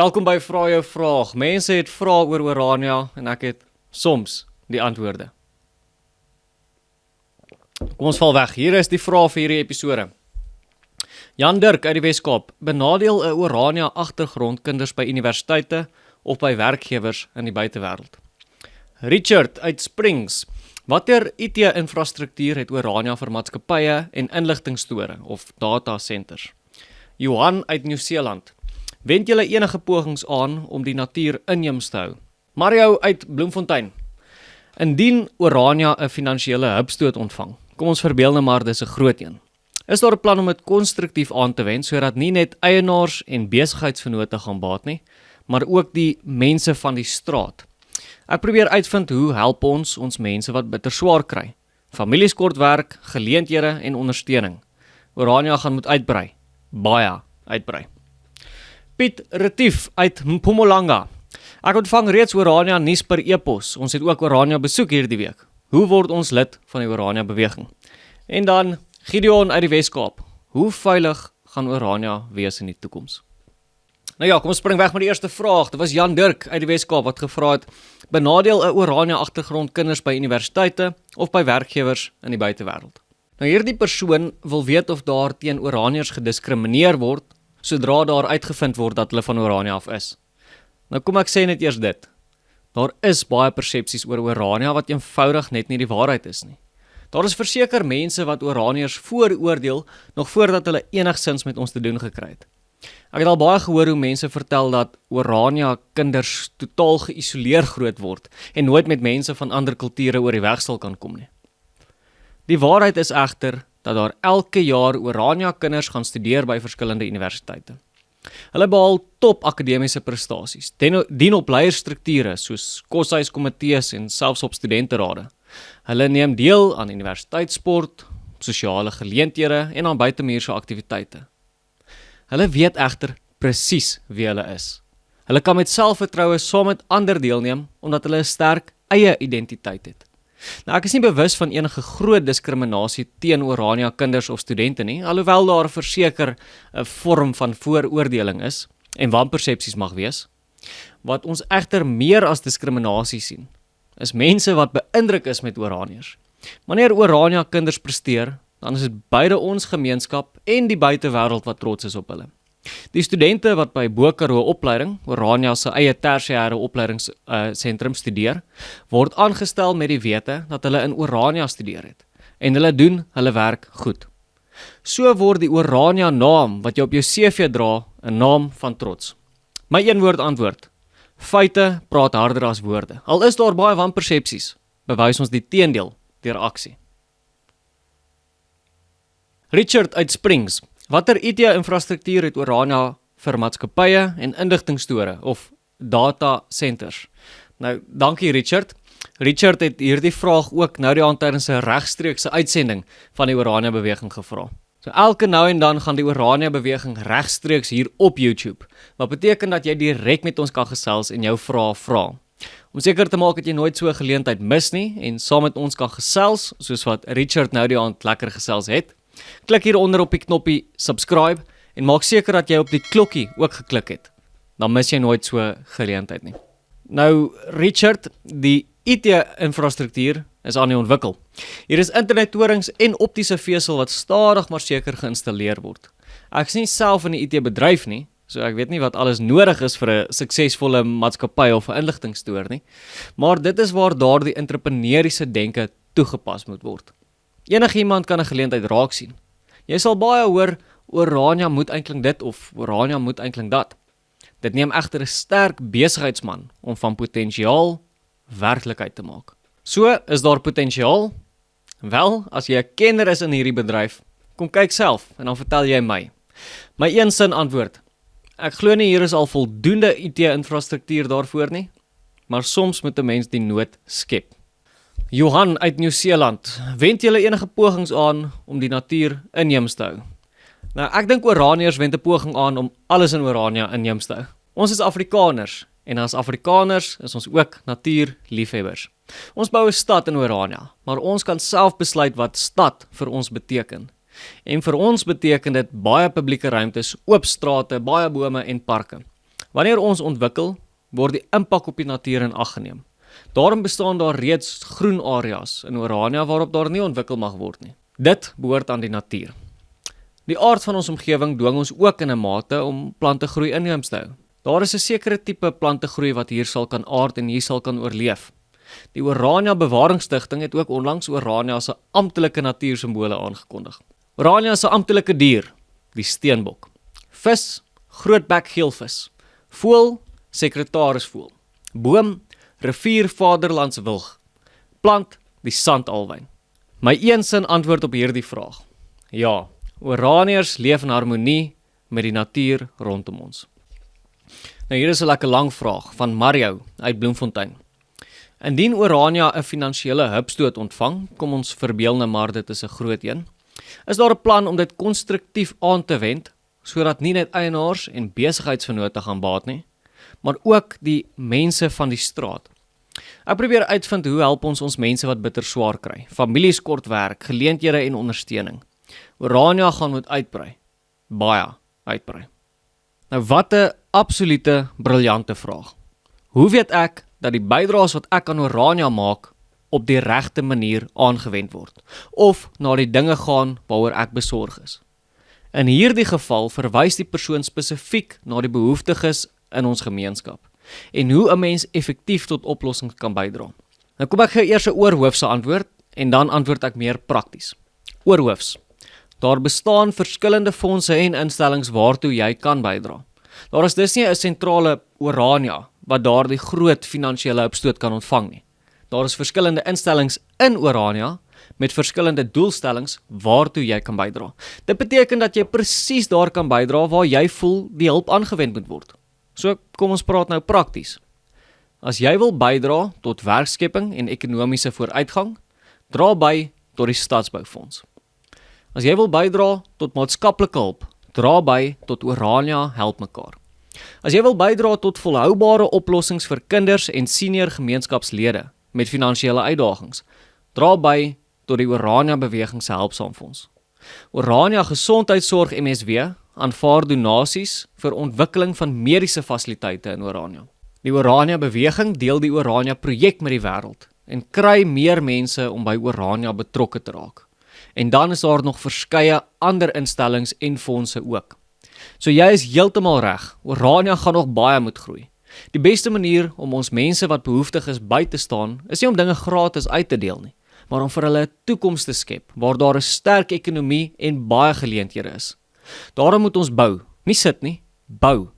Welkom by Vra jou vraag. Mense het vrae oor Orania en ek het soms die antwoorde. Kom ons val weg. Hier is die vraag vir hierdie episode. Jan Dirk uit die Weskaap. Benadeel 'n Orania agtergrond kinders by universiteite of by werkgewers in die buitewêreld? Richard uit Springs. Watter IT-infrastruktuur het Orania vir maatskappye en inligtingstore of datacenters? Johan uit Nieu-Seeland. Wend julle enige pogings aan om die natuur inheems te hou? Mario uit Bloemfontein. Indien Orania 'n finansiële hupstoot ontvang, kom ons verbeel nou maar dis 'n groot een. Is daar 'n plan om dit konstruktief aan te wend sodat nie net eienaars en besigheidsvennote gaan baat nie, maar ook die mense van die straat? Ek probeer uitvind hoe help ons mense wat bitter swaar kry. Families kort werk, geleenthede en ondersteuning. Orania gaan moet uitbrei. Baie uitbrei. Piet Retief uit Mpumalanga. Ek ontvang reeds Orania nuus per e-pos. Ons het ook Orania besoek hierdie week. Hoe word ons lid van die Orania beweging? En dan Gideon uit die Weskaap. Hoe veilig gaan Orania wees in die toekoms? Nou ja, kom ons spring weg met die eerste vraag. Dit was Jan Dirk uit die Weskaap wat gevra het: benadeel 'n Orania agtergrond kinders by universiteite of by werkgewers in die buitewêreld? Nou hierdie persoon wil weet of daar teen Oraniërs gediskrimineer word sodra daar uitgevind word dat hulle van Orania af is. Nou kom ek sê net eers dit. Daar is baie persepsies oor Orania wat eenvoudig net nie die waarheid is nie. Daar is verseker mense wat Oraniërs vooroordeel nog voordat hulle enigsins met ons te doen gekry het. Ek het al baie gehoor hoe mense vertel dat Orania kinders totaal geïsoleer groot word en nooit met mense van ander kulture oor die weg sal kan kom nie. Die waarheid is egter dat daar elke jaar Orania kinders gaan studeer by verskillende universiteite. Hulle behaal top akademiese prestasies, dien op leierstrukture soos koshuiskomitees en selfs op studenterade. Hulle neem deel aan universiteitssport, sosiale geleenthede en aan buitemuurse aktiwiteite. Hulle weet egter presies wie hulle is. Hulle kan met selfvertroue saam met ander deelneem omdat hulle 'n sterk eie identiteit het. Nou ek is nie bewus van enige groot diskriminasie teen Orania kinders of studente nie, alhoewel daar verseker 'n vorm van vooroordeling is en wanpersepsies mag wees. Wat ons egter meer as diskriminasie sien, is mense wat beïndruk is met Oraniërs. Wanneer Orania kinders presteer, dan is dit beide ons gemeenskap en die buitewêreld wat trots is op hulle. Die studente wat by Bo-Karoo opleiding, Orania se eie tersiêre opleidingsentrum studeer, word aangestel met die wete dat hulle in Orania studeer het en hulle doen hulle werk goed. So word die Orania naam wat jy op jou CV dra 'n naam van trots. My een woord antwoord: feite praat harder as woorde. Al is daar baie wanpersepsies, bewys ons die teendeel deur aksie. Richard uit Springs. Watter IT-infrastruktuur het Orania vir maatskappye en inligtingstore of datacenters? Nou, dankie Richard. Richard het hierdie vraag ook nou die aand tydens 'n regstreekse uitsending van die Orania beweging gevra. So elke nou en dan gaan die Orania beweging regstreeks hier op YouTube. Wat beteken dat jy direk met ons kan gesels en jou vrae vra. Om seker te maak dat jy nooit so 'n geleentheid mis nie en saam met ons kan gesels, soos wat Richard nou die aand lekker gesels het. Klik hieronder op die knoppie subscribe en maak seker dat jy op die klokkie ook geklik het. Dan mis jy nooit so geleentheid nie. Nou Richard, die IT-infrastruktuur is aan die ontwikkel. Hier is internettorings en optiese vesel wat stadig maar seker geïnstalleer word. Ek is nie self in die IT-bedryf nie, so ek weet nie wat alles nodig is vir 'n suksesvolle maatskappy of 'n inligtingstoor nie, maar dit is waar daardie entrepreneuriese denke toegepas moet word. Enige iemand kan 'n geleentheid raak sien. Jy sal baie hoor, Orania moet eintlik dit of Orania moet eintlik dat. Dit neem egter 'n sterk besigheidsman om van potensiaal werklikheid te maak. So, is daar potensiaal? Wel, as jy 'n kenner is in hierdie bedryf, kom kyk self en dan vertel jy my. My een sin antwoord: ek glo nie hier is al voldoende IT-infrastruktuur daarvoor nie, maar soms moet 'n mens die nood skep. Johan uit Nieu-Seeland. Wend julle enige pogings aan om die natuur inheems te hou? Nou, ek dink Oraniërs wend 'n poging aan om alles in Orania inheems te hou. Ons is Afrikaners en as Afrikaners is ons ook natuurliefhebbers. Ons bou 'n stad in Orania, maar ons kan self besluit wat stad vir ons beteken. En vir ons beteken dit baie publieke ruimtes, oop strate, baie bome en parke. Wanneer ons ontwikkel, word die impak op die natuur in ag geneem. Daarom bestaan daar reeds groen areas in Orania waarop daar nie ontwikkel mag word nie. Dit behoort aan die natuur. Die aard van ons omgewing dwing ons ook in 'n mate om plantegroei inheems te hou. Daar is 'n sekere tipe plantegroei wat hier sal kan aard en hier sal kan oorleef. Die Orania Bewaringsstigting het ook onlangs Orania se amptelike natuursimbole aangekondig. Orania se amptelike dier, die steenbok. Vis, grootbek geelvis. Voël, sekretarisvoël. Boom, rivier vaderlands wilg. Plant, die sandalwyn. My een sin antwoord op hierdie vraag. Ja, Oraniërs leef in harmonie met die natuur rondom ons. Nou hier is 'n lekker lang vraag van Mario uit Bloemfontein. Indien Orania 'n finansiële hupstoot ontvang, kom ons verbeel nou maar dit is 'n groot een, is daar 'n plan om dit konstruktief aan te wend, sodat nie net eienaars en besigheidsvennote gaan baat nie, maar ook die mense van die straat. Ek probeer uitvind hoe help ons mense wat bitter swaar kry, families kort werk, geleenthede en ondersteuning. Orania gaan moet uitbrei, baie uitbrei. Nou wat 'n absolute briljante vraag. Hoe weet ek dat die bydraes wat ek aan Orania maak op die regte manier aangewend word, of na die dinge gaan waaroor ek besorg is? In hierdie geval verwys die persoon spesifiek na die behoeftiges in ons gemeenskap, en hoe 'n mens effektief tot oplossings kan bydra. Nou kom ek gee eers 'n oorhoofse antwoord, en dan antwoord ek meer prakties. Oorhoofs. Daar bestaan verskillende fondse en instellings waartoe jy kan bydra. Daar is dus nie 'n sentrale Orania wat daardie groot finansiële opstoot kan ontvang nie. Daar is verskillende instellings in Orania met verskillende doelstellings waartoe jy kan bydra. Dit beteken dat jy presies daar kan bydra waar jy voel die hulp aangewend moet word. So kom ons praat nou prakties. As jy wil bydra tot werkskepping en ekonomiese vooruitgang, dra by tot die Stadsboufonds. As jy wil bydra tot maatskaplike hulp, dra by tot Orania help mekaar. As jy wil bydra tot volhoubare oplossings vir kinders en senior gemeenskapslede met finansiële uitdagings, dra by tot die Orania Beweging se Helpsaamfonds. Orania Gesondheidsorg MSW aanvaar donasies vir ontwikkeling van mediese fasiliteite in Orania. Die Orania Beweging deel die Orania projek met die wêreld en kry meer mense om by Orania betrokke te raak. En dan is daar nog verskeie ander instellings en fondse ook. So jy is heeltemal reg, Orania gaan nog baie moet groei. Die beste manier om ons mense wat behoeftig is by te staan, is nie om dinge gratis uit te deel nie, maar om vir hulle 'n toekoms te skep, waar daar 'n sterk ekonomie en baie geleenthede is. Daarom moet ons bou, nie sit nie, bou.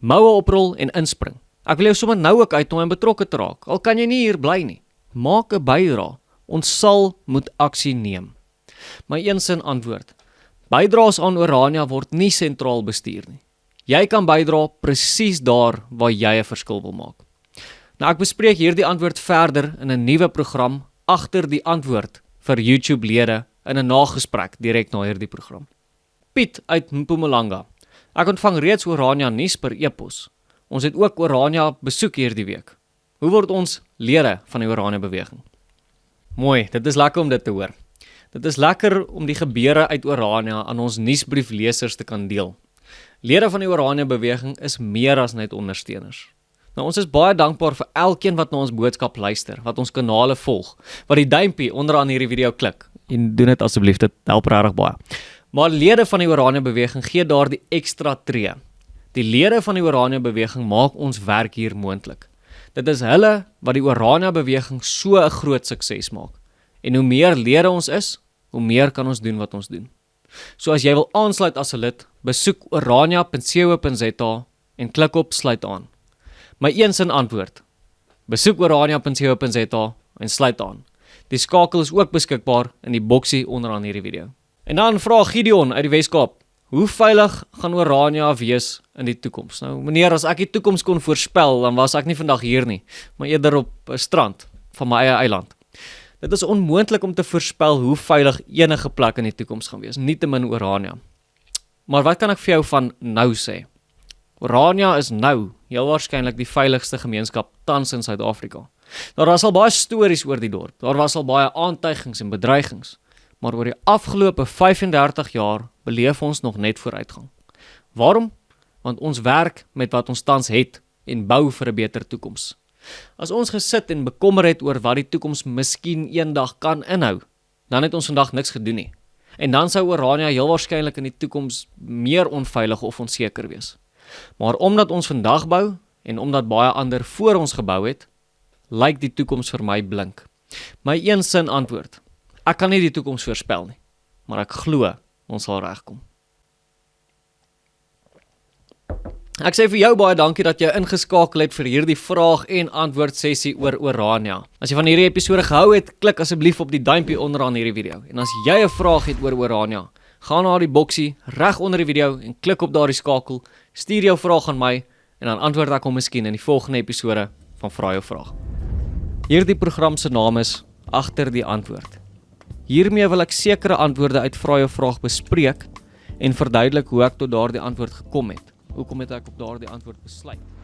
Moue oprol en inspring. Ek wil jou sommer nou ook uitnooi om betrokke te raak, al kan jy nie hier bly nie. Maak 'n bydrae, ons sal moet aksie neem. My een sin antwoord. Bydraes aan Orania word nie sentraal bestuur nie. Jy kan bydra presies daar waar jy 'n verskil wil maak. Nou ek bespreek hierdie antwoord verder in 'n nuwe program agter die antwoord vir YouTube-lede in 'n nagesprek direk na hierdie program. Piet uit Mpumalanga. Ek ontvang reeds Orania nuus per e-pos. Ons het ook Orania besoek hierdie week. Hoe word ons lede van die Orania Beweging? Mooi, dit is lekker om dit te hoor. Dit is lekker om die gebeure uit Orania aan ons nuusbrieflesers te kan deel. Lede van die Orania Beweging is meer as net ondersteuners. Nou, ons is baie dankbaar vir elkeen wat na ons boodskap luister, wat ons kanale volg, wat die duimpie onderaan hierdie video klik. En doen dit asseblief, dit help regtig baie. Maar lede van die Orania Beweging gee daar die ekstra tree. Die lede van die Orania Beweging maak ons werk hier moontlik. Dit is hulle wat die Orania Beweging so 'n groot sukses maak. En hoe meer lede ons is, hoe meer kan ons doen wat ons doen. So as jy wil aansluit as 'n lid, besoek orania.co.za en klik op sluit aan. My een sin antwoord. Besoek orania.co.za en sluit aan. Die skakel is ook beskikbaar in die boksie onderaan hierdie video. En dan vra Gideon uit die Weskaap, hoe veilig gaan Orania wees in die toekoms? Nou meneer, as ek die toekoms kon voorspel, dan was ek nie vandag hier nie, maar eerder op 'n strand van my eie eiland. Dit is onmoontlik om te voorspel hoe veilig enige plek in die toekoms gaan wees, nietemin Orania. Maar wat kan ek vir jou van nou sê? Orania is nou heel waarskynlik die veiligste gemeenskap tans in Suid-Afrika. Daar was al baie stories oor die dorp, daar was al baie aantuigings en bedreigings, maar oor die afgelope 35 jaar beleef ons nog net vooruitgang. Waarom? want ons werk met wat ons tans het en bou vir 'n beter toekoms. As ons gesit en bekommer het oor wat die toekoms miskien eendag kan inhou, dan het ons vandag niks gedoen nie. En dan sou Orania heel waarskynlik in die toekoms meer onveilig of onseker wees. Maar omdat ons vandag bou en omdat baie ander voor ons gebou het, lyk die toekoms vir my blink. My een sin antwoord: ek kan nie die toekoms voorspel nie, maar ek glo ons sal regkom. Ek sê vir jou baie dankie dat jy ingeskakel het vir hierdie vraag en antwoord sessie oor Orania. As jy van hierdie episode gehou het, klik asseblief op die duimpie onderaan hierdie video. En as jy 'n vraag het oor Orania, gaan na die boksie reg onder die video en klik op daardie skakel, stuur jou vraag aan my en dan antwoord ek hom miskien in die volgende episode van Vra jou vraag. Hierdie program se naam is Agter die antwoord. Hiermee wil ek sekere antwoorde uit Vra jou vraag bespreek en verduidelik hoe ek tot daardie antwoord gekom het. Hoekom het ek op daardie antwoord besluit?